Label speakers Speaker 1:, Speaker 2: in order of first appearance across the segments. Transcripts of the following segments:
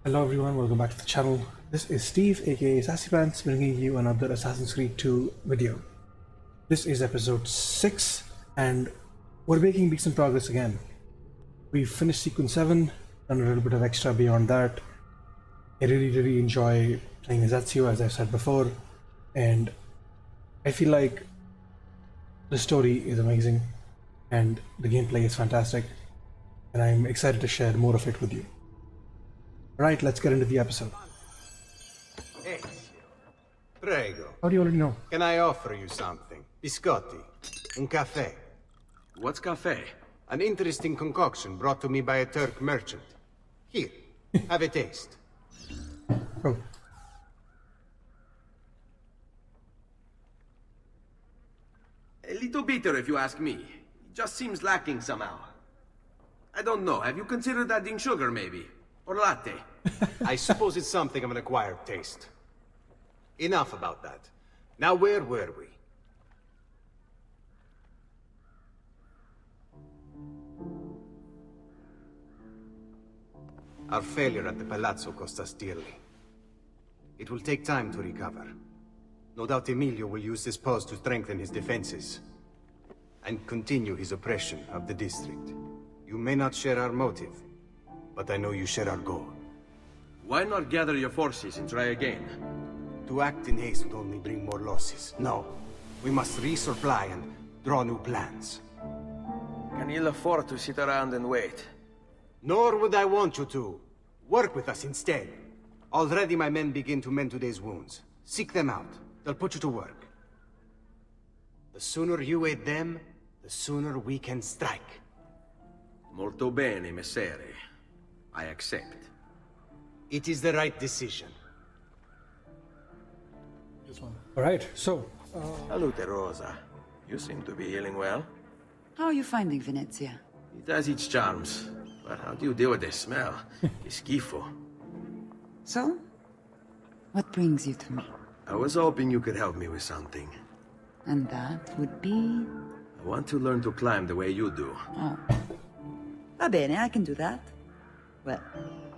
Speaker 1: Hello everyone, welcome back to the channel. This is Steve aka Sassy Pants bringing you another Assassin's Creed 2 video. This is episode 6 and we're making decent progress again. We've finished sequence 7, done a little bit of extra beyond that. I really enjoy playing as Ezio, as I've said before, and I feel like the story is amazing and the gameplay is fantastic, and I'm excited to share more of it with you. Right, let's get into the episode.
Speaker 2: Ezio, prego.
Speaker 1: How do you already know?
Speaker 2: Can I offer you something? Biscotti, un caffè.
Speaker 3: What's cafe?
Speaker 2: An interesting concoction brought to me by a Turk merchant. Here, have a taste.
Speaker 1: Oh.
Speaker 3: A little bitter if you ask me. It just seems lacking somehow. I don't know, have you considered adding sugar maybe? Or latte?
Speaker 2: I suppose it's something of an acquired taste. Enough about that. Now where were we? Our failure at the Palazzo cost us dearly. It will take time to recover. No doubt Emilio will use this pause to strengthen his defenses and continue his oppression of the district. You may not share our motive, but I know you share our goal.
Speaker 3: Why not gather your forces and try again?
Speaker 2: To act in haste would only bring more losses. No, we must resupply and draw new plans.
Speaker 3: Can ill afford to sit around and wait.
Speaker 2: Nor would I want you to. Work with us instead. Already my men begin to mend today's wounds. Seek them out. They'll put you to work. The sooner you aid them, the sooner we can strike.
Speaker 3: Molto bene, messere. I accept.
Speaker 2: It is the right decision.
Speaker 1: This one. Alright, so...
Speaker 3: Salute, Rosa. You seem to be healing well.
Speaker 4: How are you finding Venezia?
Speaker 3: It has its charms. But how do you deal with the smell? It's schifo.
Speaker 4: So? What brings you to me?
Speaker 3: I was hoping you could help me with something.
Speaker 4: And that would be...
Speaker 3: I want to learn to climb the way you do.
Speaker 4: Oh. Va bene, I can do that. Well,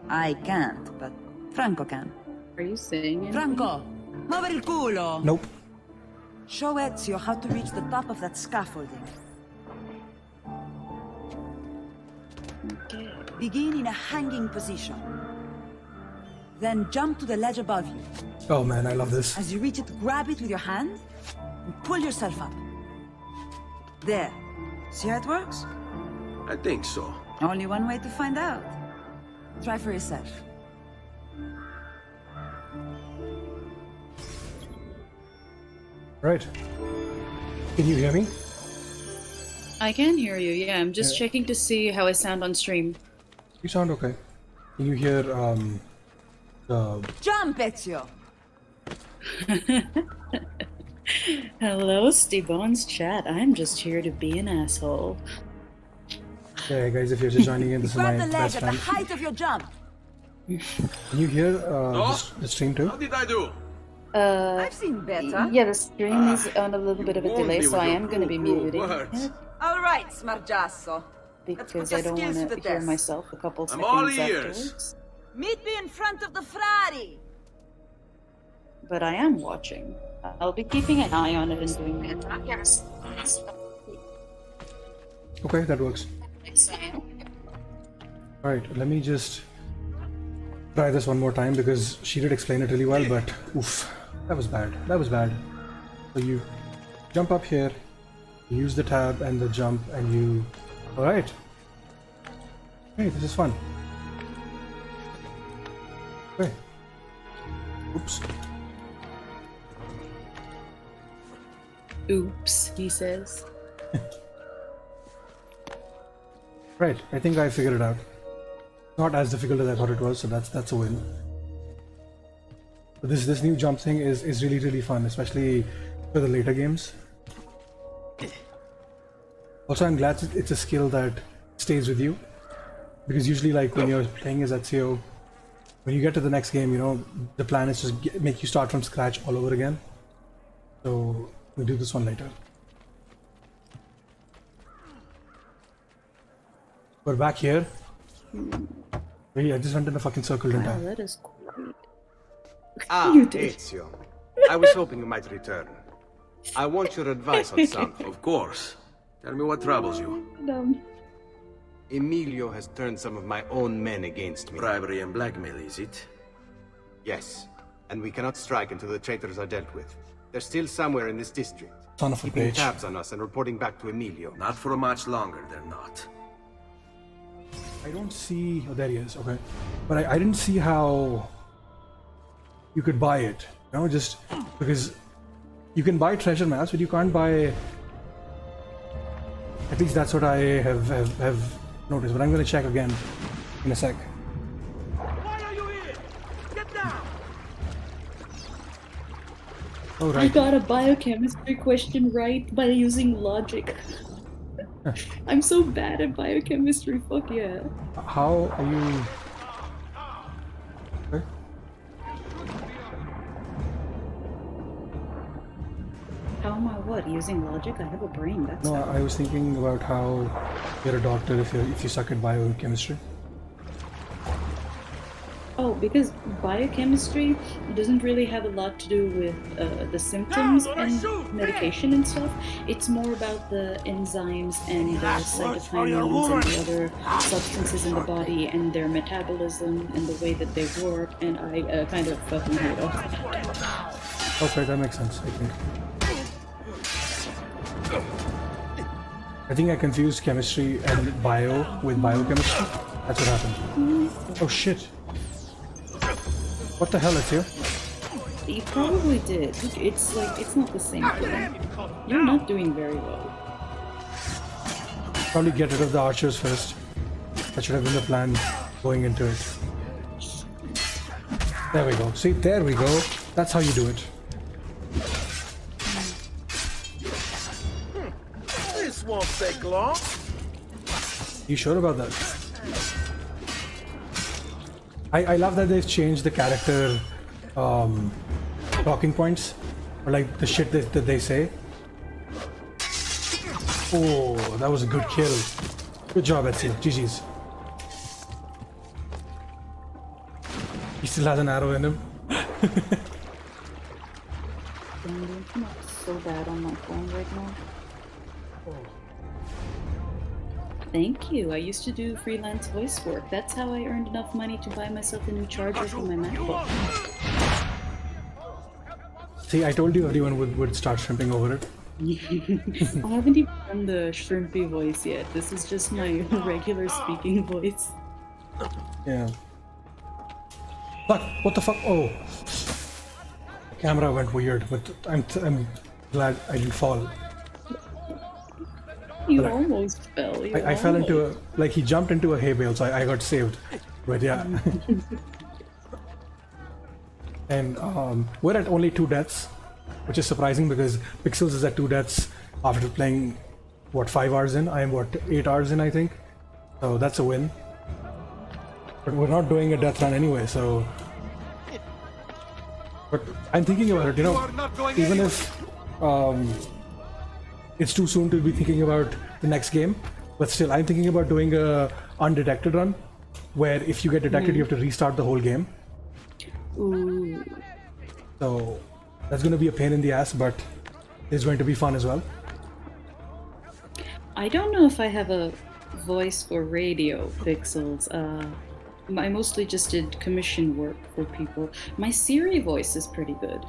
Speaker 4: I can't, but Franco can.
Speaker 5: Are you saying
Speaker 4: Franco! Muovere il culo!
Speaker 1: Nope.
Speaker 4: Show Ezio how to reach the top of that scaffolding.
Speaker 5: Okay.
Speaker 4: Begin in a hanging position. Then jump to the ledge above you.
Speaker 1: Oh man, I love this.
Speaker 4: As you reach it, grab it with your hand and pull yourself up. There. See how it works?
Speaker 3: I think so.
Speaker 4: Only one way to find out. Try for yourself.
Speaker 1: Right. Can you hear me?
Speaker 5: I can hear you, yeah. I'm just checking to see how I sound on stream.
Speaker 1: You sound okay. Can you hear, the...
Speaker 4: Jump, Ezio!
Speaker 5: Hello, Steve-Bones chat. I'm just here to be an asshole.
Speaker 1: Yeah, guys, if you're just joining in, this is my
Speaker 4: Grab the ledge
Speaker 1: best
Speaker 4: at the
Speaker 1: friend.
Speaker 4: height of your jump.
Speaker 1: Can you hear, the stream too?
Speaker 3: How did I do?
Speaker 4: I've seen better.
Speaker 5: Yeah, the stream is on a little bit of a delay, so I am going to be muting
Speaker 3: words.
Speaker 5: it
Speaker 4: All right, Smargiasso.
Speaker 5: because I don't want to hear myself a couple
Speaker 3: I'm all
Speaker 5: seconds
Speaker 3: ears.
Speaker 5: afterwards.
Speaker 4: Meet me in front of the Frari.
Speaker 5: But I am watching. I'll be keeping an eye on it and doing it.
Speaker 1: Okay, that works. Alright, let me just try this one more time because she did explain it really well, but oof, that was bad. That was bad. So you jump up here, you use the tab and the jump, and you... Alright. Hey, this is fun. Okay. Oops.
Speaker 5: Oops, he says.
Speaker 1: Right, I think I figured it out. Not as difficult as I thought it was, so that's a win. But this new jump thing is really fun, especially for the later games. Also, I'm glad it's a skill that stays with you, because usually, like when you're playing as Ezio, when you get to the next game, you know, the plan is just make you start from scratch all over again. So we'll do this one later. We're back here. Wait, I just went in a fucking circle, didn't
Speaker 5: Wow,
Speaker 1: I?
Speaker 5: that is great.
Speaker 2: Ah,
Speaker 5: You did.
Speaker 2: Ezio. I was hoping you might return. I want your advice on something.
Speaker 3: Of course. Tell me what troubles you.
Speaker 2: Emilio has turned some of my own men against me.
Speaker 3: Bribery and blackmail, is it?
Speaker 2: Yes, and we cannot strike until the traitors are dealt with. They're still somewhere in this district.
Speaker 1: Son of a
Speaker 2: Keeping
Speaker 1: bitch.
Speaker 2: tabs on us and reporting back to Emilio.
Speaker 3: Not for much longer, they're not.
Speaker 1: I don't see. Oh, there he is. Okay, but I didn't see how you could buy it. You know, just because you can buy treasure maps, but you can't buy. At least that's what I have noticed. But I'm gonna check again in a sec.
Speaker 3: Why are you here? Get down!
Speaker 1: Oh
Speaker 5: I
Speaker 1: right.
Speaker 5: got a biochemistry question right by using logic. I'm so bad at biochemistry, fuck yeah.
Speaker 1: How are you? Okay.
Speaker 5: How am I what? Using logic? I have a brain, that's
Speaker 1: No,
Speaker 5: how.
Speaker 1: I was thinking about how you're a doctor if you suck at biochemistry.
Speaker 5: Oh, because biochemistry doesn't really have a lot to do with the symptoms and medication and stuff. It's more about the enzymes and the cytokines and the other substances in the body and their metabolism and the way that they work, and I kind of fucking hate all that.
Speaker 1: Okay, that makes sense, I think. I think I confused chemistry and bio with biochemistry. That's what happened. Oh shit. What the hell, Ezio?
Speaker 5: You probably did. It's like, it's not the same thing. You're not doing very well.
Speaker 1: Probably get rid of the archers first. That should have been the plan going into it. There we go. See, there we go. That's how you do it.
Speaker 6: This won't take long.
Speaker 1: You sure about that? I love that they've changed the character talking points, or like the shit that they say. Oh, that was a good kill. Good job, Ezio. GG's. He still has an arrow in him.
Speaker 5: I'm not so bad on my phone right now. Thank you. I used to do freelance voice work. That's how I earned enough money to buy myself a new charger for my MacBook.
Speaker 1: See, I told you everyone would start shrimping over it.
Speaker 5: I haven't even done the shrimpy voice yet. This is just my regular speaking voice.
Speaker 1: Yeah. Fuck! What the fuck? Oh, camera went weird, but I'm glad I didn't fall.
Speaker 5: You almost fell.
Speaker 1: I fell into a, like, he jumped into a hay bale, so I got saved. But yeah. And we're at only 2 deaths, which is surprising because Pixels is at 2 deaths after playing, what, 5 hours in? I am, what, 8 hours in, I think? So that's a win. But we're not doing a death run anyway, so... But I'm thinking about it, you know, even if it's too soon to be thinking about the next game, but still, I'm thinking about doing a undetected run, where if you get detected, you have to restart the whole game.
Speaker 5: Ooh.
Speaker 1: So that's going to be a pain in the ass, but it's going to be fun as well.
Speaker 5: I don't know if I have a voice for radio, Pixels. I mostly just did commission work for people. My Siri voice is pretty good.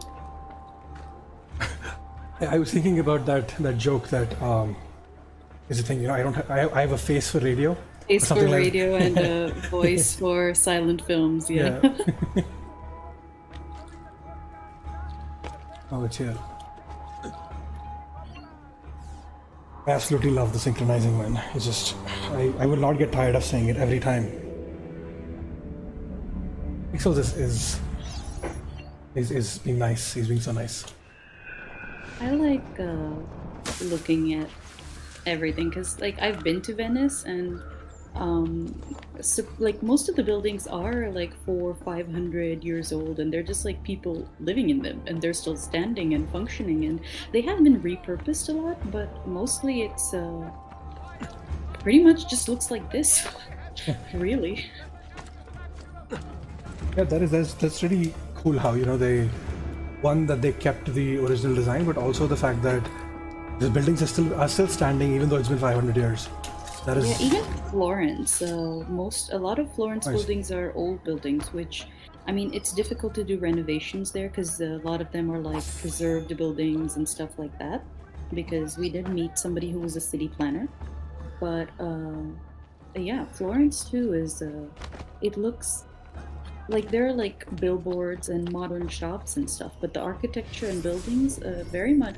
Speaker 1: I was thinking about that joke that is a thing, you know, I have a face for radio.
Speaker 5: Face for
Speaker 1: something like-
Speaker 5: radio and a voice for silent films, yeah.
Speaker 1: Oh, it's here. I absolutely love the synchronizing, man. It's just, I will not get tired of saying it every time. Pixels is being nice. He's being so nice.
Speaker 5: I like looking at everything because, like, I've been to Venice and so, like, most of the buildings are like 400 or 500 years old, and they're just like people living in them, and they're still standing and functioning, and they have been repurposed a lot, but mostly it's pretty much just looks like this. Really.
Speaker 1: Yeah, that's really cool how, you know, that they kept the original design, but also the fact that the buildings are still standing even though it's been 500 years. That is
Speaker 5: Yeah, even Florence. A lot of Florence
Speaker 1: Nice.
Speaker 5: buildings are old buildings, which, I mean, it's difficult to do renovations there because a lot of them are like preserved buildings and stuff like that. Because we did meet somebody who was a city planner, but yeah, Florence too is. It looks like there are like billboards and modern shops and stuff, but the architecture and buildings very much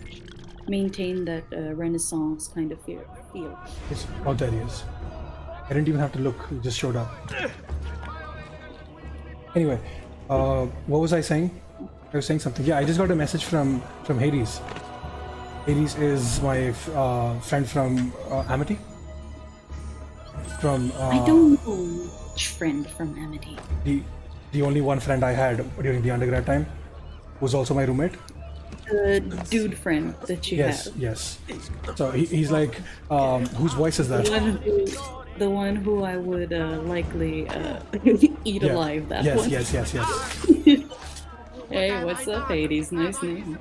Speaker 5: maintain that Renaissance kind of feel.
Speaker 1: Yes. Oh, there he is. I didn't even have to look; he just showed up. Anyway, what was I saying? I was saying something. Yeah, I just got a message from Hades. Hades is my friend from Amity. From
Speaker 5: I don't know which friend from Amity.
Speaker 1: the only one friend I had during the undergrad time was also my roommate.
Speaker 5: The dude friend that you
Speaker 1: Yes,
Speaker 5: have.
Speaker 1: yes. So he's like, whose voice is that?
Speaker 5: The one who I would likely eat
Speaker 1: Yeah.
Speaker 5: alive. That
Speaker 1: Yes,
Speaker 5: one.
Speaker 1: yes.
Speaker 5: Hey, what's up, Hades? Nice name.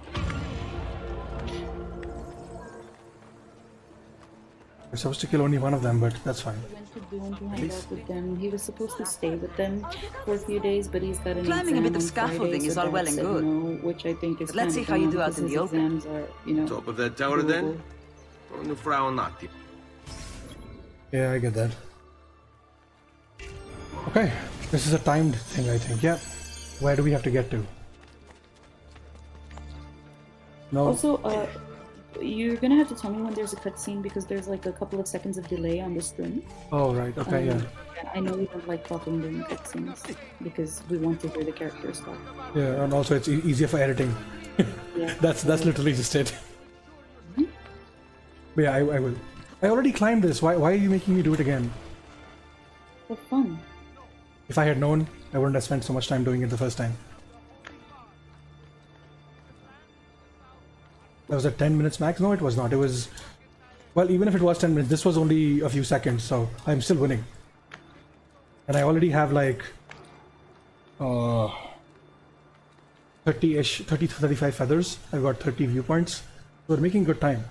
Speaker 1: We're supposed to kill only one of them, but that's fine.
Speaker 5: Went to Doom to hang out with them. He was supposed to stay with them for a few days, but he's got an
Speaker 4: Climbing a
Speaker 5: exam
Speaker 4: bit of
Speaker 5: on
Speaker 4: scaffolding
Speaker 5: Friday,
Speaker 4: is
Speaker 5: so
Speaker 4: all well
Speaker 5: Dad
Speaker 4: and
Speaker 5: said
Speaker 4: good.
Speaker 5: no, which I think is
Speaker 4: But let's
Speaker 5: kind
Speaker 4: see
Speaker 5: of
Speaker 4: how you
Speaker 5: dumb
Speaker 4: do out in
Speaker 5: because
Speaker 4: the
Speaker 5: his
Speaker 4: open.
Speaker 5: exams are, you know,
Speaker 3: Top of that tower then?
Speaker 5: doable.
Speaker 3: Onu fra un attimo.
Speaker 1: Yeah, I get that. Okay, this is a timed thing, I think. Yeah. Where do we have to get to? No.
Speaker 5: Also, you're gonna have to tell me when there's a cutscene because there's like a couple of seconds of delay on the stream.
Speaker 1: Oh, right. Okay, yeah.
Speaker 5: Yeah, I know we don't like talking during cutscenes because we want to hear the characters talk.
Speaker 1: Yeah, and also it's easier for editing.
Speaker 5: Yeah.
Speaker 1: That's literally just it. But yeah, I will. I already climbed this. Why are you making me do it again?
Speaker 5: For fun.
Speaker 1: If I had known, I wouldn't have spent so much time doing it the first time. That was at 10 minutes max? No, it was not. It was... Well, even if it was 10 minutes, this was only a few seconds, so I'm still winning. And I already have like... 30-ish, 30 to 35 feathers. I've got 30 viewpoints. We're making good time.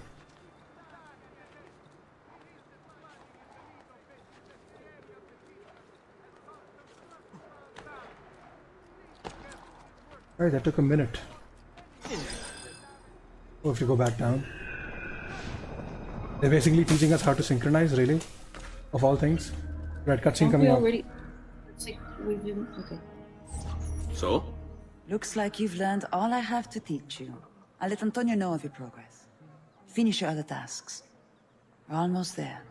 Speaker 1: Alright, that took a minute. Oh, if you go back down. They're basically teaching us how to synchronize, really? Of all things. Right, cutscene
Speaker 5: Don't we
Speaker 1: coming up.
Speaker 5: already? It's like we've been okay.
Speaker 3: So?
Speaker 4: Looks like you've learned all I have to teach you. I'll let Antonio know of your progress. Finish your other tasks. We're almost there.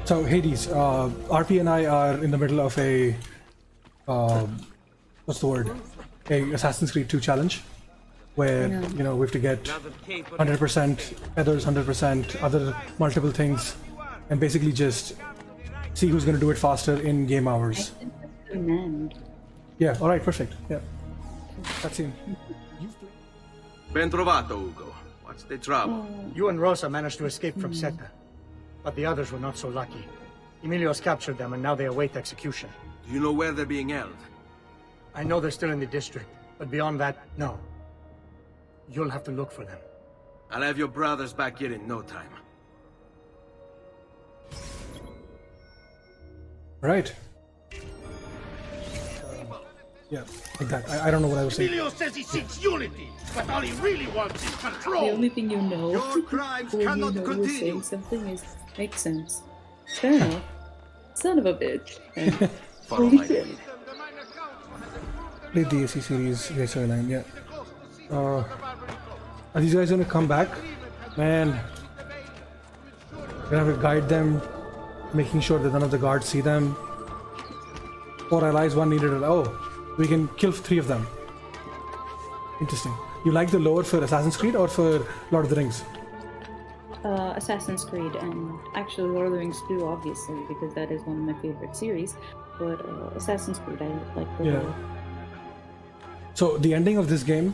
Speaker 1: So, Hades, RP and I are in the middle of a... what's the word? A Assassin's Creed 2 challenge. Where, you know, we have to get 100% feathers, 100% other multiple things. And basically just see who's going to do it faster in game hours.
Speaker 5: Demand.
Speaker 1: Yeah, alright, perfect. Yeah. Cutscene.
Speaker 3: Ben trovato, Ugo. What's the trouble?
Speaker 7: You and Rosa managed to escape from Seta, but the others were not so lucky. Emilio's captured them and now they await execution.
Speaker 3: Do you know where they're being held?
Speaker 7: I know they're still in the district, but beyond that, no. You'll have to look for them.
Speaker 3: I'll have your brothers back here in no time.
Speaker 1: Right. Yeah, like that. I don't know what I was saying.
Speaker 6: Emilio says he seeks unity, but all he really wants is
Speaker 5: The
Speaker 6: control.
Speaker 5: only thing you know
Speaker 2: Your crimes
Speaker 5: when you
Speaker 2: cannot
Speaker 5: know you're
Speaker 2: continue.
Speaker 5: saying something is makes sense. Fair enough. Son of a bitch. And
Speaker 3: Follow my lead.
Speaker 1: Played the AC series, Racer Line, yeah. Are these guys gonna come back? Man. We're gonna have to guide them, making sure that none of the guards see them. 4 allies, 1 needed. Oh, we can kill 3 of them. Interesting. You like the lore for Assassin's Creed or for Lord of the Rings?
Speaker 5: Assassin's Creed and actually Lord of the Rings 2, obviously, because that is one of my favorite series. But Assassin's Creed, I like the
Speaker 1: Yeah.
Speaker 5: lore.
Speaker 1: So the ending of this game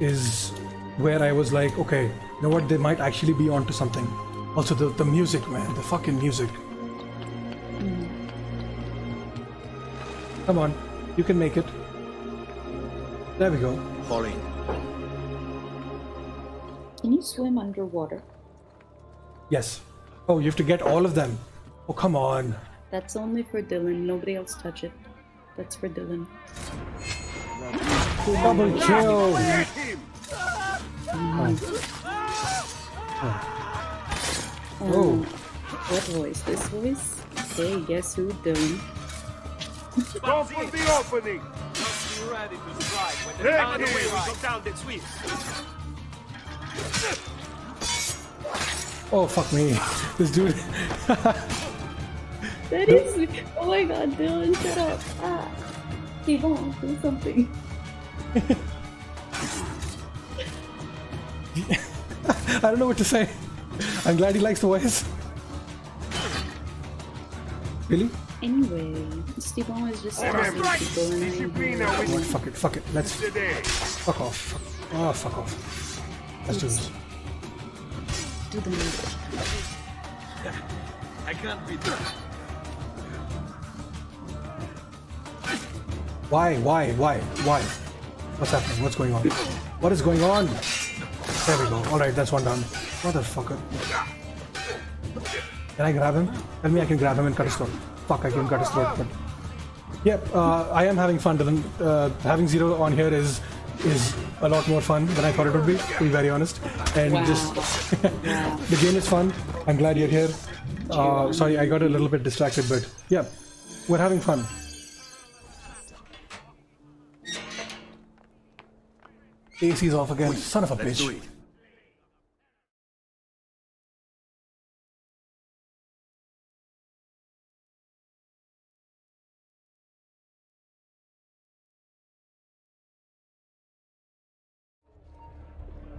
Speaker 1: is where I was like, okay, you know what, they might actually be onto something. Also the music, man, the fucking music. Come on, you can make it. There we go.
Speaker 6: Fall in.
Speaker 5: Can you swim underwater?
Speaker 1: Yes. Oh, you have to get all of them. Oh, come on.
Speaker 5: That's only for Dylan. Nobody else touch it. That's for Dylan.
Speaker 1: Double kill. Oh.
Speaker 5: What voice? This voice? Hey, guess who, Dylan?
Speaker 6: Go for the opening.
Speaker 8: Just be ready to strike when the
Speaker 6: Take
Speaker 8: time
Speaker 6: it.
Speaker 8: is
Speaker 6: We
Speaker 8: right.
Speaker 6: go down the sweep.
Speaker 1: Oh, fuck me. This dude.
Speaker 5: That is... Oh my god, Dylan, shut up. Ah. Hey, Vaughn, do something.
Speaker 1: I don't know what to say. I'm glad he likes the voice. Really?
Speaker 5: Anyway, Stevon was just talking to people and
Speaker 6: Disciplina
Speaker 1: Oh,
Speaker 6: with
Speaker 1: fuck it. Let's
Speaker 6: today.
Speaker 1: fuck off. Oh, fuck off. Let's do this.
Speaker 5: do the noodle.
Speaker 8: I can't beat that.
Speaker 1: Why? What's happening? What's going on? What is going on? There we go. Alright, that's one done. Motherfucker. Can I grab him? Tell me I can grab him and cut his throat. Fuck, I can cut his throat, but... Yep, I am having fun, Dylan. Having Zero on here is a lot more fun than I thought it would be, to be very honest. And
Speaker 5: Wow.
Speaker 1: just... the game is fun. I'm glad you're here. Sorry, I got a little bit distracted, but yeah, we're having fun. AC's off again. Son of a
Speaker 3: Let's do
Speaker 1: bitch.
Speaker 3: it.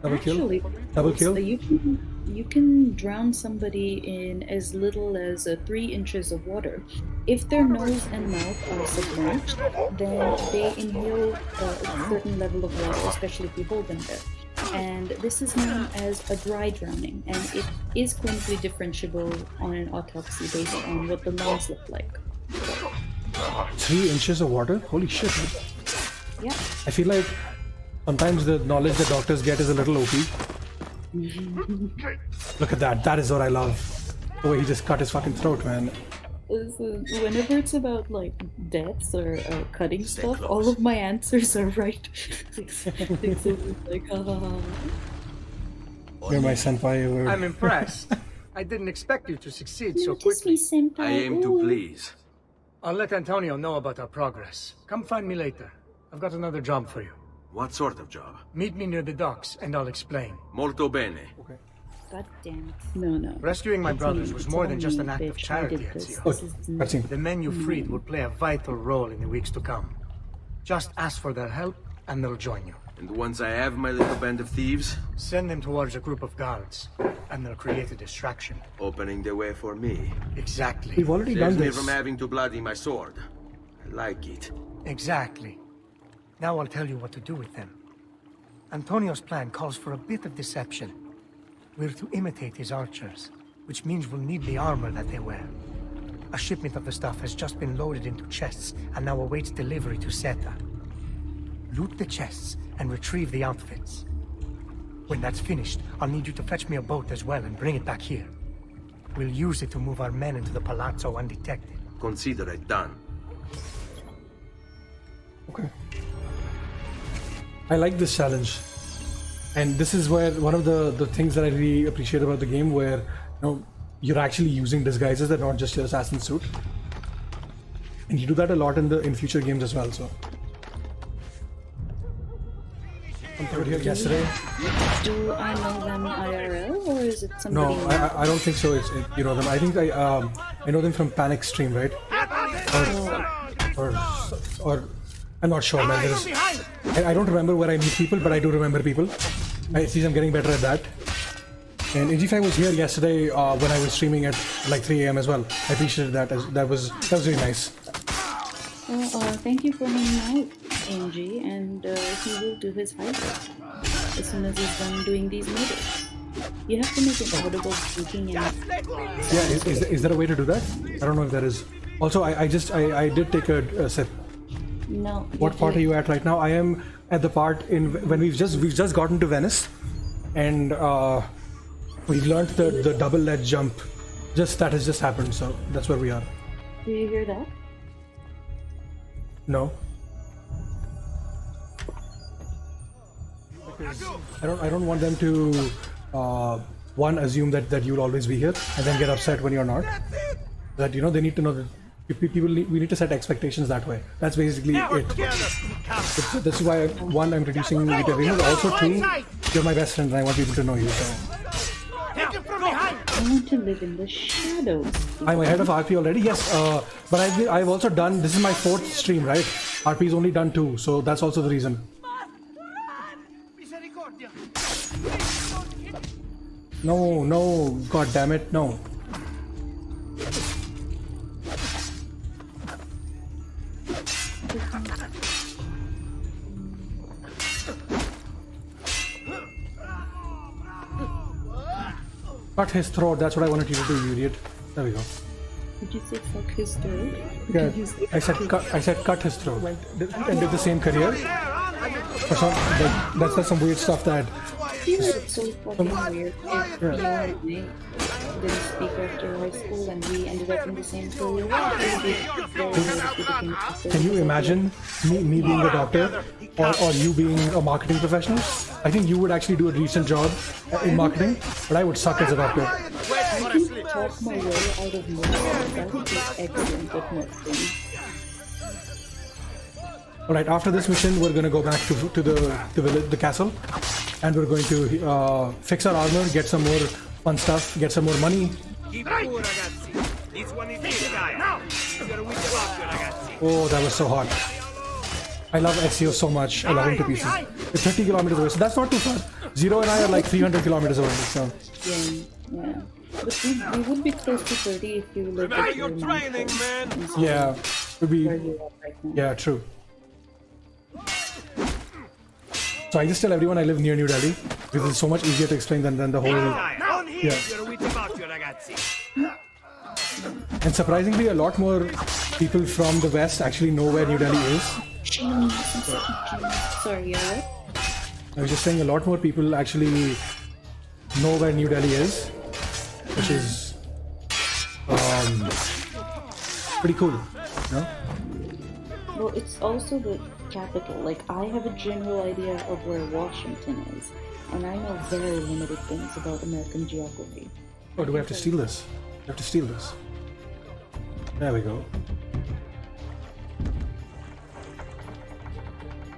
Speaker 1: Double kill?
Speaker 5: Actually,
Speaker 1: Double kill?
Speaker 5: you can drown somebody in as little as 3 inches of water. If their nose and mouth are submerged, then they inhale a certain level of water, especially if you hold them there. And this is known as a dry drowning, and it is clinically differentiable on an autopsy based on what the lungs look like.
Speaker 1: 3 inches of water? Holy shit.
Speaker 5: Yeah.
Speaker 1: I feel like sometimes the knowledge that doctors get is a little OP. Look at that. That is what I love. The way he just cut his fucking throat, man.
Speaker 5: Whenever it's about like deaths or cutting
Speaker 3: Stay
Speaker 5: stuff,
Speaker 3: close.
Speaker 5: all of my answers are right. Like,
Speaker 1: You're my senpai.
Speaker 7: I'm impressed. I didn't expect you to succeed so
Speaker 5: kiss me,
Speaker 7: quickly.
Speaker 5: senpai.
Speaker 3: I aim to
Speaker 5: Ooh.
Speaker 3: please.
Speaker 7: I'll let Antonio know about our progress. Come find me later. I've got another job for you.
Speaker 3: What sort of job?
Speaker 7: Meet me near the docks, and I'll explain.
Speaker 3: Molto bene.
Speaker 5: God damn it. No.
Speaker 7: Rescuing my
Speaker 5: It's
Speaker 7: brothers
Speaker 5: me.
Speaker 7: was
Speaker 5: It's
Speaker 7: more
Speaker 5: all
Speaker 7: than just
Speaker 5: me,
Speaker 7: an act of
Speaker 5: bitch. I
Speaker 7: charity,
Speaker 5: did this.
Speaker 7: Ezio.
Speaker 5: This is
Speaker 1: Cutscene.
Speaker 7: The men you freed will play a vital role in the weeks to come. Just ask for their help, and they'll join you.
Speaker 3: And once I have my little band of thieves,
Speaker 7: Send them towards a group of guards, and they'll create a distraction.
Speaker 3: opening the way for me.
Speaker 7: Exactly.
Speaker 1: We've already
Speaker 3: Saves
Speaker 1: done
Speaker 3: me
Speaker 1: this.
Speaker 3: from having to bloody my sword. I like it.
Speaker 7: Exactly. Now I'll tell you what to do with them. Antonio's plan calls for a bit of deception. We're to imitate his archers, which means we'll need the armor that they wear. A shipment of the stuff has just been loaded into chests and now awaits delivery to Seta. Loot the chests and retrieve the outfits. When that's finished, I'll need you to fetch me a boat as well and bring it back here. We'll use it to move our men into the palazzo undetected.
Speaker 3: Consider it done.
Speaker 1: Okay. I like this challenge. And this is where one of the things that I really appreciate about the game, where you're actually using disguises that are not just your assassin suit. And you do that a lot in future games as well, so. I was here yesterday.
Speaker 5: Do I know them IRL or is it somebody?
Speaker 1: No, I don't think so. You know them. I think I know them from Panic Stream, right? Or I'm not sure, man. I don't remember where I meet people, but I do remember people. I see I'm getting better at that. And AG5 was here yesterday when I was streaming at like 3 AM as well. I appreciated that. That was really nice.
Speaker 5: Well, thank you for hanging out, Angie, and he will do his highlight as soon as he's done doing these movies. You have to make an audible speaking and
Speaker 1: Yeah, is there a way to do that? I don't know if there is. Also, I did take a sip.
Speaker 5: No.
Speaker 1: What part are you at right now? I am at the part in when we've just gotten to Venice, and we've learned the double ledge jump. That has just happened, so that's where we are.
Speaker 5: Do you hear that?
Speaker 1: No. I don't want them to one, assume that you'll always be here and then get upset when you're not. That they need to know that we need to set expectations that way. That's basically it. This is why one, I'm introducing you to everyone. Also two, you're my best friend and I want people to know you. So
Speaker 5: I want to live in the shadows.
Speaker 1: I'm ahead of RP already, yes. But I've also done. This is my 4th stream, right? RP's only done 2, so that's also the reason. No, god damn it, no. Cut his throat, that's what I wanted you to do, you idiot. There we go.
Speaker 5: Did you say fuck his throat?
Speaker 1: Yeah, I said cut his throat. And did the same career. That's some weird stuff that...
Speaker 5: It's so fucking weird. If you and me didn't speak after high school and we ended up in the same career,
Speaker 1: can you imagine me being a doctor or you being a marketing professional? I think you would actually do a decent job in marketing, but I would suck as a doctor.
Speaker 5: I can talk my way out of most of that, which is excellent at marketing.
Speaker 1: Alright, after this mission, we're going to go back to the castle, and we're going to fix our armor, get some more fun stuff, get some more money. Oh, that was so hot. I love Ezio so much. I love him to pieces. It's 30 kilometers away, so that's not too far. Zero and I are like 300 kilometers away, so...
Speaker 5: Yeah. But we would be close to 30 if you lived at your
Speaker 6: training, man.
Speaker 1: Yeah, would be...
Speaker 5: Where you are right now.
Speaker 1: Yeah, true. So I just tell everyone I live near New Delhi because it's so much easier to explain than the whole... Yeah. And surprisingly, a lot more people from the West actually know where New Delhi is.
Speaker 5: Sorry, yeah, what?
Speaker 1: I was just saying a lot more people actually know where New Delhi is, which is pretty cool, no?
Speaker 5: Well, it's also the capital. Like, I have a general idea of where Washington is, and I know very limited things about American geography.
Speaker 1: Oh, do we have to steal this? We have to steal this. There we go.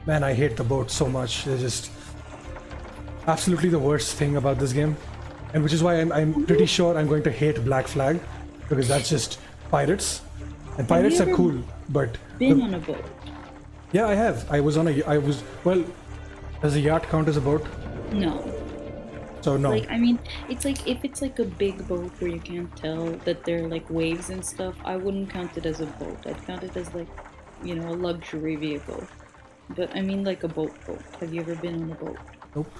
Speaker 1: Man, I hate the boat so much. They're just absolutely the worst thing about this game. And which is why I'm pretty sure I'm going to hate Black Flag, because that's just pirates. And pirates are cool, but...
Speaker 5: Been on a boat?
Speaker 1: Yeah, I have. Well, does a yacht count as a boat?
Speaker 5: No.
Speaker 1: So no.
Speaker 5: Like, I mean, it's like, if it's like a big boat where you can't tell that there are like waves and stuff, I wouldn't count it as a boat. I'd count it as like, a luxury vehicle. But I mean like a boat. Have you ever been on a boat?
Speaker 1: Nope.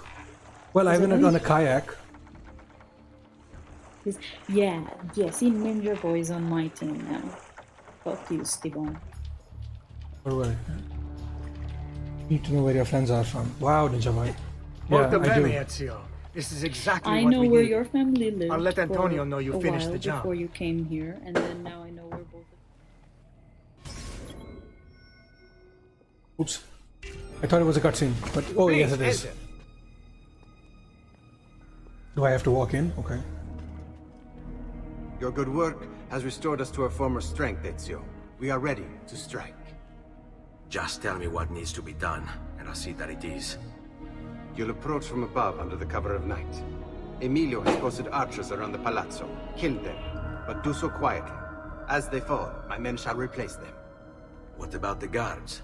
Speaker 1: Well, I've been on a kayak.
Speaker 5: Yeah, see Ninja Boy's on my team now. Fuck you, Steven.
Speaker 1: Alright. Need to know where your friends are from. Wow, Ninja Boy.
Speaker 7: Molto
Speaker 1: Yeah, I
Speaker 7: bene,
Speaker 1: do.
Speaker 7: Ezio. This is exactly
Speaker 5: I
Speaker 7: what
Speaker 5: know
Speaker 7: we
Speaker 5: where
Speaker 7: need.
Speaker 5: your family lived.
Speaker 7: I'll let Antonio
Speaker 5: for
Speaker 7: know you
Speaker 5: a
Speaker 7: finished
Speaker 5: while
Speaker 7: the job.
Speaker 5: before you came here, and then now I know where both.
Speaker 1: Oops. I thought it was a cutscene, but oh yes it is. Do I have to walk in? Okay.
Speaker 2: Your good work has restored us to our former strength, Ezio. We are ready to strike.
Speaker 3: Just tell me what needs to be done, and I'll see that it is.
Speaker 2: You'll approach from above under the cover of night. Emilio has posted archers around the palazzo. Kill them, but do so quietly. As they fall, my men shall replace them.
Speaker 3: What about the guards?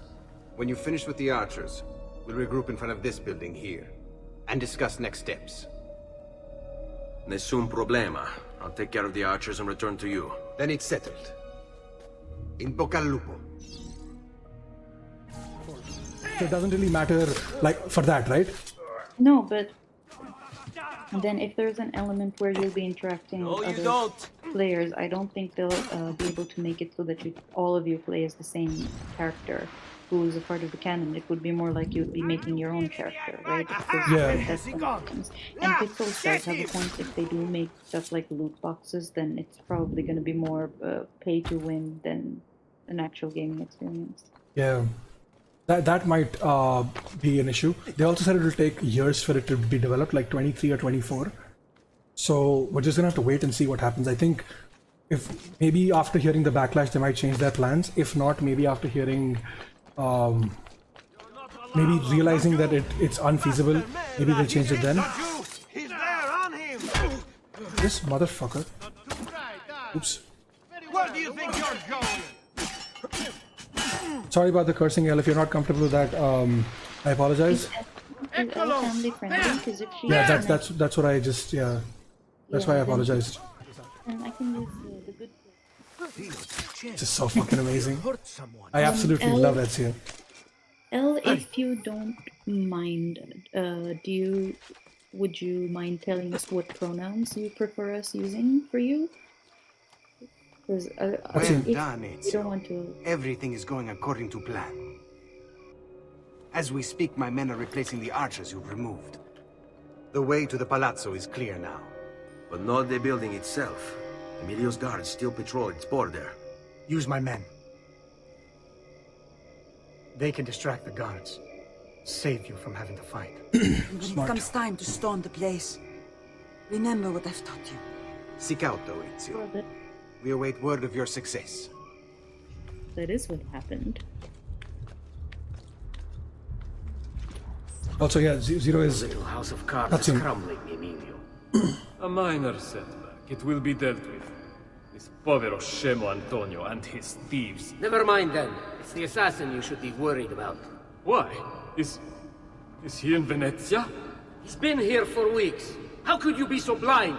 Speaker 2: When you finish with the archers, we'll regroup in front of this building here and discuss next steps.
Speaker 3: Nessun problema. I'll take care of the archers and return to you.
Speaker 2: Then it's settled. In bocca al lupo.
Speaker 1: So it doesn't really matter, like, for that, right?
Speaker 5: No, but And then if there's an element where you'll be interacting
Speaker 8: No,
Speaker 5: with
Speaker 8: you
Speaker 5: other
Speaker 8: don't.
Speaker 5: players, I don't think they'll be able to make it so that all of you play as the same character who's a part of the canon. It would be more like you'd be making your own character, right? Because
Speaker 1: Yeah.
Speaker 5: that's one of the things. And Pixels does have a point. If they do make stuff like loot boxes, then it's probably going to be more pay to win than an actual gaming experience.
Speaker 1: Yeah. That might be an issue. They also said it will take years for it to be developed, like 23 or 24. So we're just gonna have to wait and see what happens. I think if maybe after hearing the backlash, they might change their plans. If not, maybe after hearing, maybe realizing that it's unfeasible, maybe they'll change it then.
Speaker 6: He's there on him!
Speaker 1: This motherfucker. Oops.
Speaker 6: Where do you think you're going?
Speaker 1: Sorry about the cursing, Elle. If you're not comfortable with that, I apologize.
Speaker 5: Is Elle family friendly? Because if she
Speaker 1: Yeah,
Speaker 5: is,
Speaker 1: that's what I just That's why I
Speaker 5: then-
Speaker 1: apologized.
Speaker 5: then I can use the good.
Speaker 1: This is so fucking amazing. I absolutely
Speaker 5: Elle-
Speaker 1: love Ezio.
Speaker 5: Elle, if you don't mind, would you mind telling us what pronouns you prefer us using for you? Because
Speaker 1: What's in-
Speaker 2: Well done,
Speaker 5: we don't want
Speaker 2: Ezio.
Speaker 5: to.
Speaker 2: Everything is going according to plan. As we speak, my men are replacing the archers you've removed. The way to the palazzo is clear now.
Speaker 3: But not the building itself. Emilio's guards still patrol its border.
Speaker 7: Use my men. They can distract the guards. Save you from having to fight.
Speaker 4: When it comes time to storm the place, remember what I've taught you.
Speaker 2: Seek out, though, Ezio.
Speaker 5: Well,
Speaker 2: We await word of your success.
Speaker 5: that is what happened.
Speaker 1: Also, yeah, Zero is.
Speaker 3: Little house of cards
Speaker 1: That's
Speaker 3: is
Speaker 1: him.
Speaker 3: crumbling, Emilio.
Speaker 8: A minor setback. It will be dealt with. This povero scemo Antonio and his thieves.
Speaker 9: Never mind then. It's the assassin you should be worried about.
Speaker 8: Why? Is he in Venezia?
Speaker 9: He's been here for weeks. How could you be so blind?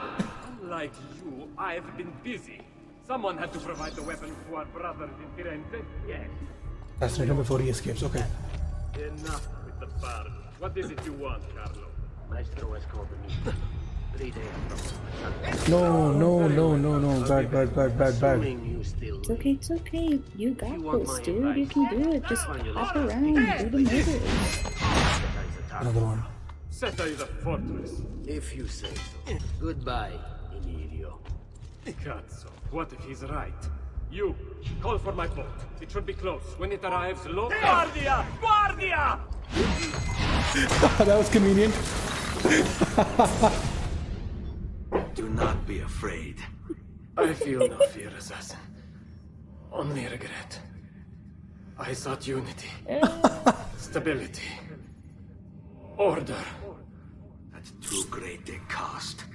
Speaker 8: Unlike you, I've been busy. Someone had to provide the weapons to our brothers in Firenze.
Speaker 9: Yes.
Speaker 1: Assassinate him before he escapes. Okay.
Speaker 8: Enough with the barge. What is it you want, Carlo?
Speaker 9: Maestro has called the meeting. 3 days from
Speaker 1: No. Bad.
Speaker 9: assuming you still
Speaker 5: It's okay, it's okay. You got
Speaker 9: want
Speaker 5: this,
Speaker 9: my
Speaker 5: dude. You
Speaker 9: advice?
Speaker 5: can do it. Just
Speaker 9: Find your
Speaker 5: hop
Speaker 9: locker.
Speaker 5: around, do the murders.
Speaker 1: Another one.
Speaker 8: Seta is a fortress.
Speaker 9: If you say so. Goodbye, Emilio.
Speaker 8: Cazzo, what if he's right? You, call for my boat. It should be close. When it arrives, low. Guardia! Guardia!
Speaker 1: That was convenient.
Speaker 3: Do not be afraid.
Speaker 8: I feel no fear, assassin. Only regret. I sought unity. Stability. Order.
Speaker 3: At too great a cost.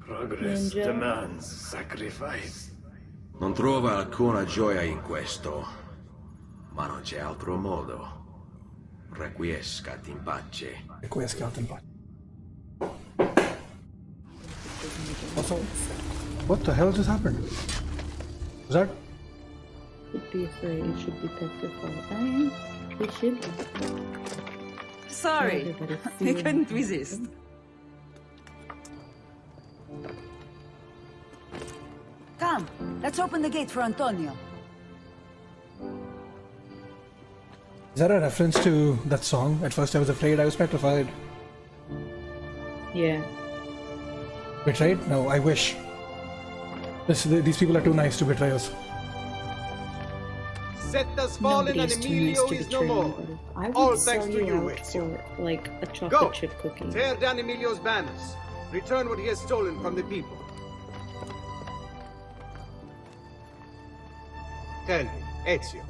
Speaker 8: Progress
Speaker 5: Ninja.
Speaker 8: demands sacrifice.
Speaker 3: Non trova alcuna gioia in questo, ma non c'è altro modo. Requiescat in pace.
Speaker 1: Request Captain Pot. Also, what the hell just happened? Was that?
Speaker 5: Should be afraid. It should be petrified. I am. It should be.
Speaker 4: Sorry,
Speaker 5: Everybody
Speaker 4: I
Speaker 5: feel
Speaker 4: couldn't resist. Come, let's open the gate for Antonio.
Speaker 1: Is that a reference to that song? At first I was afraid, I was petrified.
Speaker 5: Yeah.
Speaker 1: Betrayed? No, I wish. These people are too nice to betray us.
Speaker 2: Seta's fallen
Speaker 5: Nobody
Speaker 2: and
Speaker 5: is too nice
Speaker 2: Emilio
Speaker 5: to
Speaker 2: is no
Speaker 5: betray
Speaker 2: more.
Speaker 5: anybody. I
Speaker 2: All
Speaker 5: would
Speaker 2: thanks
Speaker 5: sell
Speaker 2: to
Speaker 5: you
Speaker 2: you,
Speaker 5: out
Speaker 2: Ezio.
Speaker 5: for like a chocolate
Speaker 2: Go!
Speaker 5: chip cookie.
Speaker 2: Tear down Emilio's banners. Return what he has stolen from the people. Tell me, Ezio.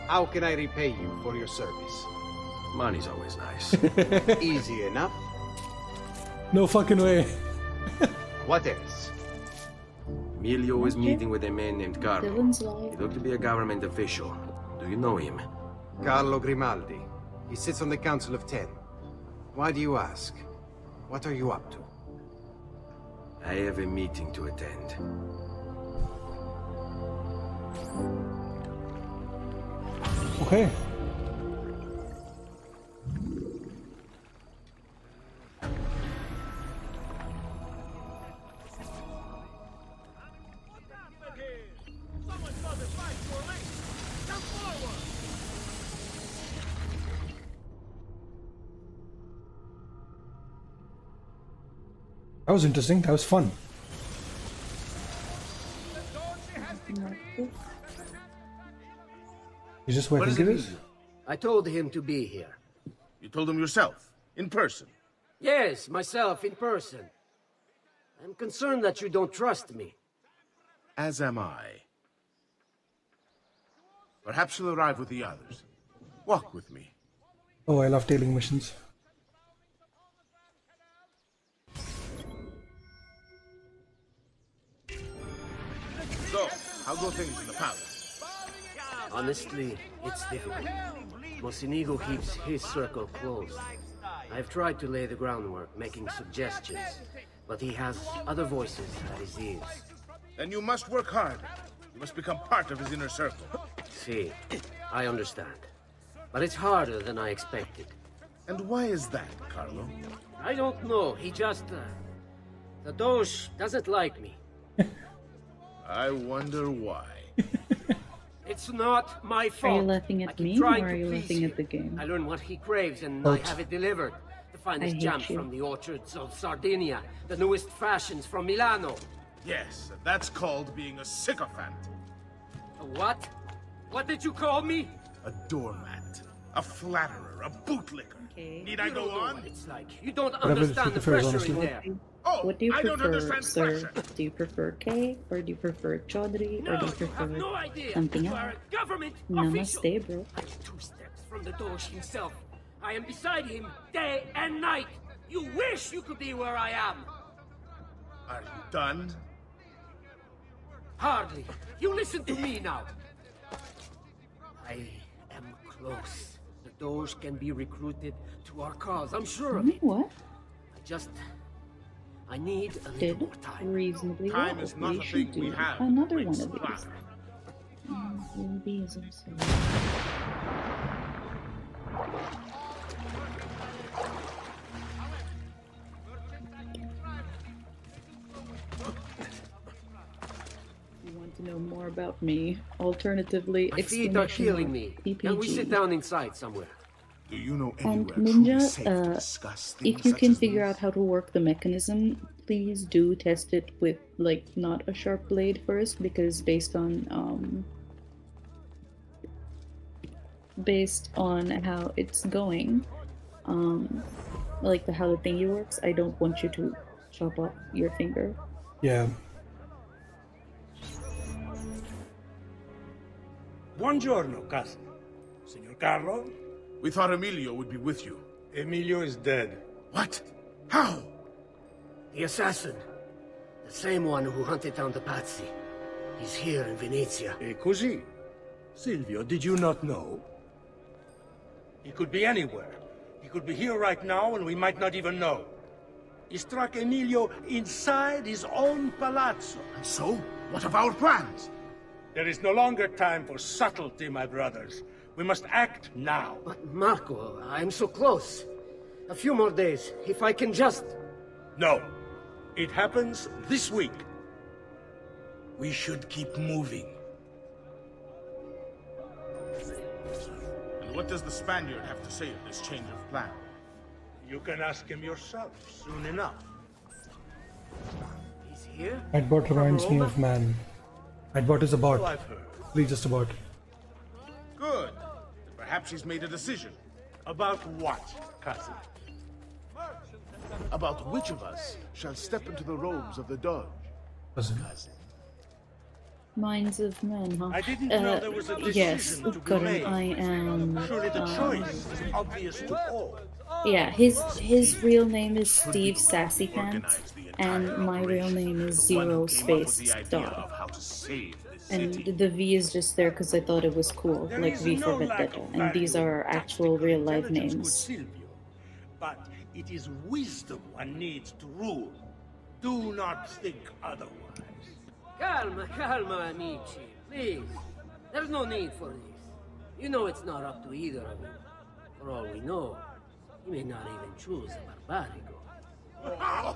Speaker 2: How can I repay you for your service?
Speaker 3: Money's always nice.
Speaker 2: Easy enough.
Speaker 1: No fucking way.
Speaker 2: What else?
Speaker 3: Emilio was meeting with a man named Carlo.
Speaker 5: Dylan's
Speaker 3: He
Speaker 5: life.
Speaker 3: looked to be a government official. Do you know him?
Speaker 2: Carlo Grimaldi. He sits on the Council of Ten. Why do you ask? What are you up to?
Speaker 3: I have a meeting to attend.
Speaker 1: Okay. That was interesting. That was fun. Is this where
Speaker 9: What
Speaker 1: I
Speaker 9: does
Speaker 1: think
Speaker 9: it
Speaker 1: it
Speaker 9: mean?
Speaker 1: is?
Speaker 9: I told him to be here.
Speaker 10: You told him yourself, in person.
Speaker 9: Yes, myself, in person. I'm concerned that you don't trust me.
Speaker 10: As am I. Perhaps you'll arrive with the others. Walk with me.
Speaker 1: Oh, I love tailing missions.
Speaker 10: So, how go things in the palace?
Speaker 9: Honestly, it's difficult. Mocenigo keeps his circle closed. I've tried to lay the groundwork, making suggestions, but he has other voices at his ears.
Speaker 10: Then you must work hard. You must become part of his inner circle.
Speaker 9: See, I understand. But it's harder than I expected.
Speaker 10: And why is that, Carlo?
Speaker 9: I don't know, he just... the Doge doesn't like me.
Speaker 10: I wonder why.
Speaker 9: It's not my fault.
Speaker 5: Are you laughing
Speaker 9: I
Speaker 5: at
Speaker 9: keep
Speaker 5: me, or
Speaker 9: trying
Speaker 5: are
Speaker 9: to
Speaker 5: you
Speaker 9: please
Speaker 5: laughing
Speaker 9: him.
Speaker 5: at the game?
Speaker 9: I learn what he craves and
Speaker 1: Both.
Speaker 9: I have it delivered. The finest
Speaker 5: hate
Speaker 9: jams
Speaker 5: you.
Speaker 9: from the orchards of Sardinia, the newest fashions from Milano.
Speaker 10: Yes, and that's called being a sycophant.
Speaker 9: A what? What did you call me?
Speaker 10: A doormat. A flatterer. A bootlicker.
Speaker 5: Okay.
Speaker 10: Need I
Speaker 9: You
Speaker 10: go
Speaker 9: don't know
Speaker 10: on?
Speaker 9: what it's like. You don't
Speaker 1: Whatever
Speaker 9: understand
Speaker 1: he
Speaker 9: the
Speaker 1: prefers,
Speaker 9: pressure in
Speaker 1: honestly.
Speaker 9: there.
Speaker 10: Oh,
Speaker 5: What do you
Speaker 10: I don't
Speaker 5: prefer,
Speaker 10: understand
Speaker 5: sir?
Speaker 10: pressure.
Speaker 5: Do you prefer cake, or do you prefer chaudhry, or
Speaker 9: No,
Speaker 5: do you
Speaker 9: you
Speaker 5: prefer
Speaker 9: have no idea.
Speaker 5: something
Speaker 9: You
Speaker 5: else?
Speaker 9: are a government official.
Speaker 5: Namaste, bro.
Speaker 9: I'm 2 steps from the Doge himself. I am beside him day and night. You wish you could be where I am.
Speaker 10: Are you done?
Speaker 9: Hardly. You listen to me now. I am close. The Doge can be recruited to our cause. I'm sure of
Speaker 5: Me
Speaker 9: it.
Speaker 5: what?
Speaker 9: I need a little
Speaker 5: Did
Speaker 9: more time.
Speaker 5: reasonably
Speaker 10: Time
Speaker 5: well.
Speaker 10: is not
Speaker 5: We
Speaker 10: a
Speaker 5: should
Speaker 10: thing we
Speaker 5: do
Speaker 10: have.
Speaker 5: another
Speaker 10: Great
Speaker 5: one of these.
Speaker 10: splatter.
Speaker 5: These also. You want to know more about me? Alternatively,
Speaker 9: My feet are
Speaker 5: exclamation
Speaker 9: killing
Speaker 5: mark,
Speaker 9: me.
Speaker 5: PPG.
Speaker 9: Can we sit down inside somewhere?
Speaker 10: Do you know
Speaker 5: And
Speaker 10: anywhere truly
Speaker 5: Ninja,
Speaker 10: safe to discuss things
Speaker 5: if you
Speaker 10: such
Speaker 5: can
Speaker 10: as
Speaker 5: figure
Speaker 10: these?
Speaker 5: out how to work the mechanism, please do test it with, like, not a sharp blade first, because based on how it's going, like how the thingy works, I don't want you to chop off your finger.
Speaker 1: Yeah.
Speaker 11: Buongiorno, cousin. Signor Carlo?
Speaker 10: We thought Emilio would be with you.
Speaker 11: Emilio is dead.
Speaker 10: What? How?
Speaker 9: The assassin. The same one who hunted down the Pazzi. He's here in Venezia.
Speaker 11: E così? Silvio, did you not know? He could be anywhere. He could be here right now and we might not even know. He struck Emilio inside his own palazzo.
Speaker 10: And so? What of our plans?
Speaker 11: There is no longer time for subtlety, my brothers. We must act now.
Speaker 9: But Marco, I'm so close. A few more days, if I can just...
Speaker 11: No. It happens this week. We should keep moving.
Speaker 10: And what does the Spaniard have to say of this change of plan?
Speaker 11: You can ask him yourself soon enough.
Speaker 9: He's here?
Speaker 1: Nightbot reminds me of man. Nightbot is a
Speaker 11: So
Speaker 1: bot.
Speaker 11: I've heard.
Speaker 1: Please, just a bot.
Speaker 10: Good. Perhaps he's made a decision.
Speaker 11: About what, cousin?
Speaker 10: About which of us shall step into the robes of the Doge.
Speaker 1: Doesn't.
Speaker 5: Minds of men, huh?
Speaker 11: I didn't know there was a
Speaker 5: yes,
Speaker 11: decision to be
Speaker 5: Karan,
Speaker 11: made.
Speaker 5: I am.
Speaker 11: Surely the choice is obvious to all.
Speaker 5: Yeah, his real name is Steve Sassypants, and my real name is Zero Space Star.
Speaker 10: How to save this
Speaker 5: And
Speaker 10: city.
Speaker 5: the V is just there because I thought it was cool,
Speaker 11: There
Speaker 5: like
Speaker 11: is
Speaker 5: V
Speaker 11: no
Speaker 5: for
Speaker 11: lack
Speaker 5: Vendetta.
Speaker 11: of
Speaker 5: And these
Speaker 11: value
Speaker 5: are
Speaker 11: in
Speaker 5: actual
Speaker 11: tactical
Speaker 5: real life
Speaker 11: intelligence, good
Speaker 5: names.
Speaker 11: Silvio. But it is wisdom one needs to rule. Do not think otherwise.
Speaker 9: Calma, amici. Please. There's no need for this. You know it's not up to either of you. For all we know, he may not even choose a barbarigo.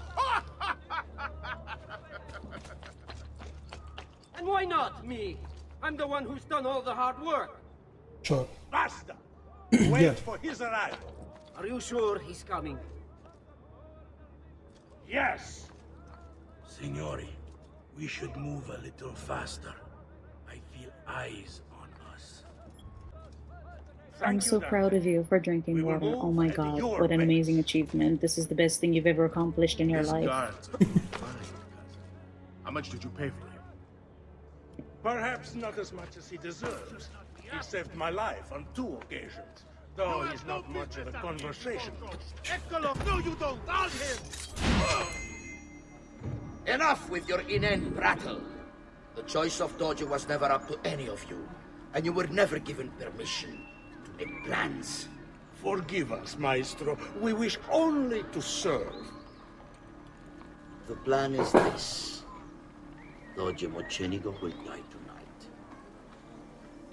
Speaker 9: And why not me? I'm the one who's done all the hard work.
Speaker 1: Sure.
Speaker 11: Basta! Wait
Speaker 1: Yeah.
Speaker 11: for his arrival.
Speaker 9: Are you sure he's coming?
Speaker 11: Yes, Signori, we should move a little faster. I feel eyes on us.
Speaker 5: I'm so proud of you for drinking water. Oh my god, what an amazing achievement. This is the best thing you've ever accomplished in your
Speaker 10: This
Speaker 5: life.
Speaker 10: guard's a fine, cousin. How much did you pay for him?
Speaker 11: Perhaps not as much as he deserves. He saved my life on 2 occasions, though he's not much of a conversationalist.
Speaker 6: Eccolo! No, you don't! I'll him!
Speaker 12: Enough with your inane prattle. The choice of Dojo was never up to any of you, and you were never given permission to make plans.
Speaker 11: Forgive us, Maestro. We wish only to serve.
Speaker 12: The plan is this. Dojo Mochenigo will die tonight.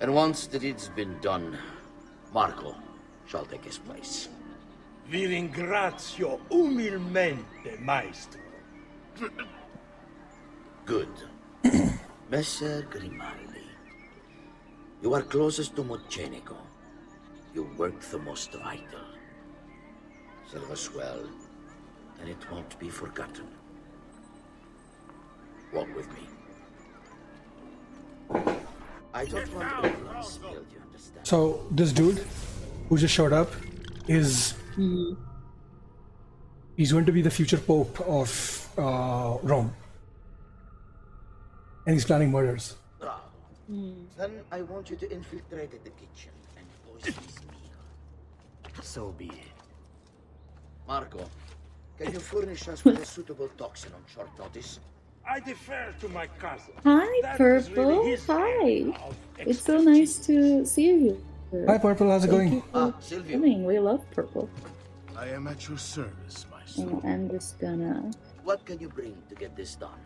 Speaker 12: And once the deed's been done, Marco shall take his place.
Speaker 11: Vi ringrazio umilmente, Maestro.
Speaker 12: Good. Messer Grimaldi, you are closest to Mochenigo. You work the most vital. Serve us well, and it won't be forgotten. Walk with me. I don't want anyone spilled, you understand?
Speaker 1: So this dude who just showed up is he's going to be the future pope of Rome, and he's planning murders.
Speaker 12: Bravo. Then I want you to infiltrate the kitchen and poison his meal.
Speaker 9: So be it.
Speaker 12: Marco, can you furnish us with a suitable toxin on short notice?
Speaker 11: I defer to my cousin.
Speaker 5: Hi,
Speaker 11: That is really
Speaker 5: Purple.
Speaker 11: his
Speaker 5: Hi.
Speaker 11: area of
Speaker 5: It's so nice to see you.
Speaker 1: Hi, Purple. How's it going?
Speaker 12: Silvio.
Speaker 5: Coming. We love Purple.
Speaker 10: I am at your service, Maestro.
Speaker 5: And I'm just gonna...
Speaker 12: What can you bring to get this done?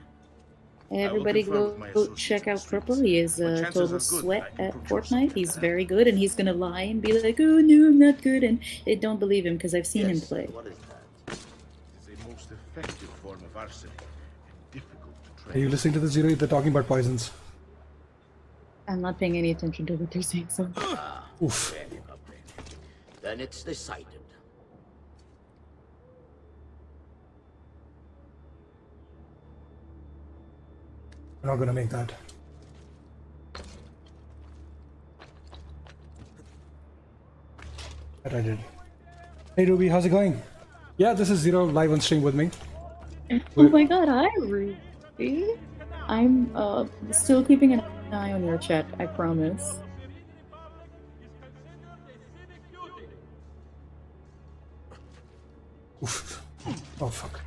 Speaker 5: Everybody
Speaker 10: confirm
Speaker 5: go,
Speaker 10: with my
Speaker 5: go
Speaker 10: associates
Speaker 5: check
Speaker 10: on
Speaker 5: out
Speaker 10: the
Speaker 5: Purple.
Speaker 10: streets.
Speaker 5: He is
Speaker 10: My
Speaker 5: a
Speaker 10: chances
Speaker 5: total
Speaker 10: are good
Speaker 5: sweat
Speaker 10: that I
Speaker 5: at
Speaker 10: can prove
Speaker 5: Fortnite.
Speaker 10: yourself.
Speaker 5: He's very good, and he's gonna lie and be like, "Oh no, I'm not good," and they don't believe him because I've seen him play.
Speaker 12: What is that?
Speaker 10: It is a most effective form of arsenic and difficult to
Speaker 1: Are you
Speaker 10: trace.
Speaker 1: listening to this, Zero? They're talking about poisons.
Speaker 5: I'm not paying any attention to what they're saying. So
Speaker 1: Oof.
Speaker 12: Okay. Then it's decided.
Speaker 1: We're not gonna make that. That I did. Hey Ruby, how's it going? Yeah, this is Zero live on stream with me.
Speaker 5: oh my god, hi Ruby. I'm still keeping an eye on your chat. I promise.
Speaker 1: Oof. Oh fuck.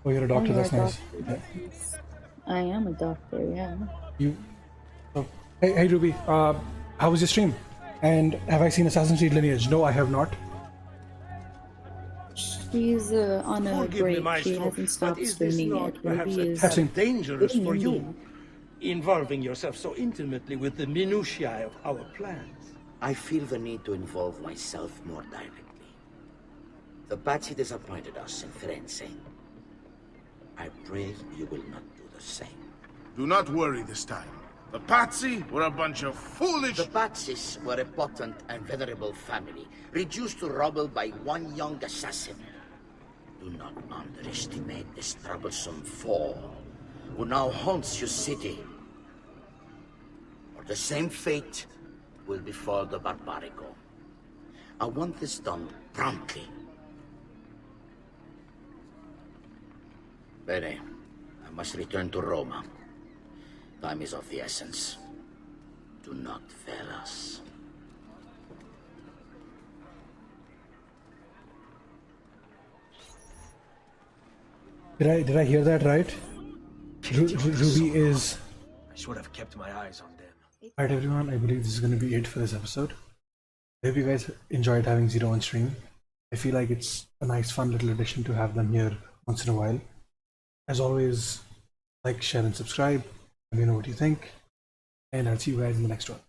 Speaker 1: Oh, you're a doctor.
Speaker 5: you're a
Speaker 1: That's nice.
Speaker 5: doctor.
Speaker 1: Yeah.
Speaker 5: I am a doctor. Yeah.
Speaker 1: You. Oh. Hey Ruby. How was your stream? And have I seen Assassin's Creed Lineage? No, I have not.
Speaker 5: She's on a
Speaker 11: Forgive me,
Speaker 5: break. She
Speaker 11: Maestro,
Speaker 5: hasn't
Speaker 11: but
Speaker 5: stopped
Speaker 11: is this
Speaker 5: streaming
Speaker 11: not
Speaker 5: yet.
Speaker 11: perhaps
Speaker 5: Ruby
Speaker 11: a
Speaker 5: is
Speaker 11: tad dangerous
Speaker 5: getting
Speaker 11: for
Speaker 5: in
Speaker 11: you?
Speaker 5: here.
Speaker 11: Involving yourself so intimately with the minutiae of our plans.
Speaker 12: I feel the need to involve myself more directly. The Patsy disappointed us in Firenze. I pray you will not do the same.
Speaker 10: Do not worry this time. The Patsy were a bunch of foolish...
Speaker 12: The Patsis were a potent and venerable family, reduced to rubble by one young assassin. Do not underestimate this troublesome foe, who now haunts your city. Or the same fate will befall the Barbarico. I want this done promptly. Bene, I must return to Roma. Time is of the essence. Do not fail us.
Speaker 1: Did I hear that right? Ruby is...
Speaker 9: I should have kept my eyes on them.
Speaker 1: Alright everyone, I believe this is going to be it for this episode. I hope you guys enjoyed having Zero on stream. I feel like it's a nice fun little addition to have them here once in a while. As always, like, share and subscribe. Let me know what you think. And I'll see you guys in the next one.